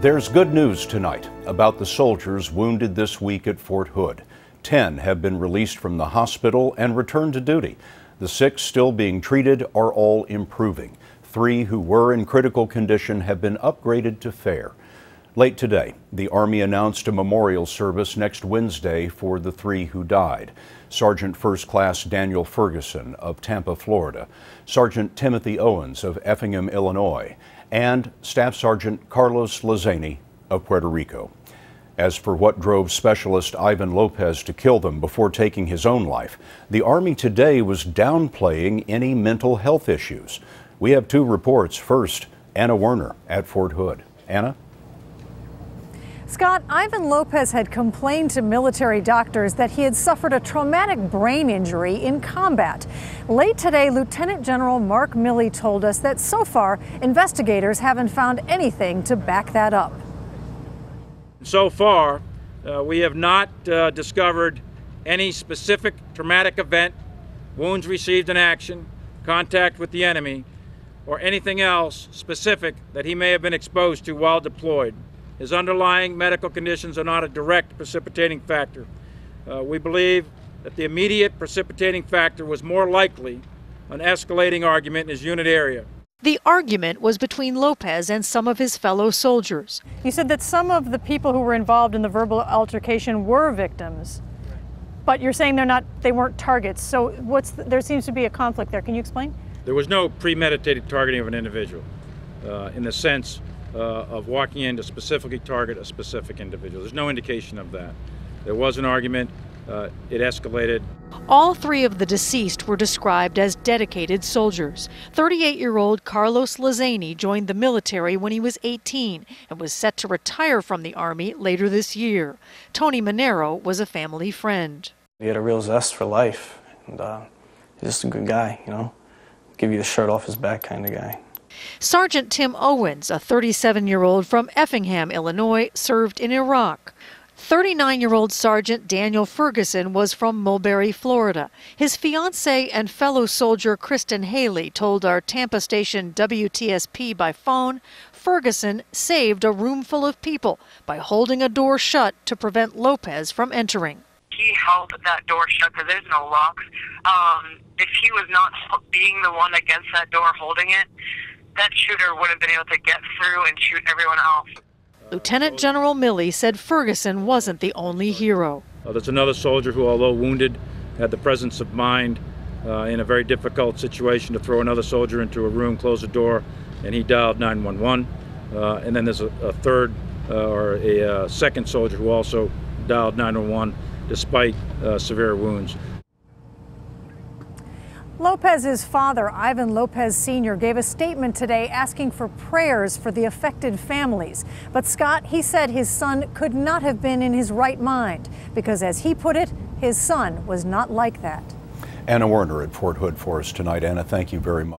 There's good news tonight about the soldiers wounded this week at Fort Hood. 10 have been released from the hospital and returned to duty. The 6 still being treated are all improving. 3 who were in critical condition have been upgraded to fair. Late today, the Army announced a memorial service next Wednesday for the 3 who died. Sergeant First Class Daniel Ferguson of Tampa, Florida, Sergeant Timothy Owens of Effingham, Illinois, and Staff Sergeant Carlos Lozani of Puerto Rico. As for what drove Specialist Ivan Lopez to kill them before taking his own life, the Army today was downplaying any mental health issues. We have 2 reports. First, Anna Werner at Fort Hood. Anna? Scott, Ivan Lopez had complained to military doctors that he had suffered a traumatic brain injury in combat. Late today, Lieutenant General Mark Milley told us that so far, investigators haven't found anything to back that up. So far, we have not discovered any specific traumatic event, wounds received in action, contact with the enemy, or anything else specific that he may have been exposed to while deployed. His underlying medical conditions are not a direct precipitating factor. We believe that the immediate precipitating factor was more likely an escalating argument in his unit area. The argument was between Lopez and some of his fellow soldiers. You said that some of the people who were involved in the verbal altercation were victims, but you're saying they weren't targets. So there seems to be a conflict there. Can you explain? There was no premeditated targeting of an individual in the sense of walking in to specifically target a specific individual. There's no indication of that. There was an argument. It escalated. All 3 of the deceased were described as dedicated soldiers. 38-year-old Carlos Lozani joined the military when he was 18 and was set to retire from the Army later this year. Tony Monero was a family friend. He had a real zest for life, and he's just a good guy, you know, give you the shirt off his back kind of guy. Sergeant Tim Owens, a 37-year-old from Effingham, Illinois, served in Iraq. 39-year-old Sergeant Daniel Ferguson was from Mulberry, Florida. His fiancée and fellow soldier Kristen Haley told our Tampa station WTSP by phone Ferguson saved a room full of people by holding a door shut to prevent Lopez from entering. He held that door shut because there's no locks. If he was not being the one against that door holding it, that shooter would have been able to get through and shoot everyone else. Lieutenant General Milley said Ferguson wasn't the only hero. There's another soldier who, although wounded, had the presence of mind in a very difficult situation to throw another soldier into a room, close the door, and he dialed 911. And then there's a second soldier who also dialed 911 despite severe wounds. Lopez's father, Ivan Lopez Sr., gave a statement today asking for prayers for the affected families. But Scott, he said his son could not have been in his right mind because, as he put it, his son was not like that. Anna Werner at Fort Hood for us tonight. Anna, thank you very much.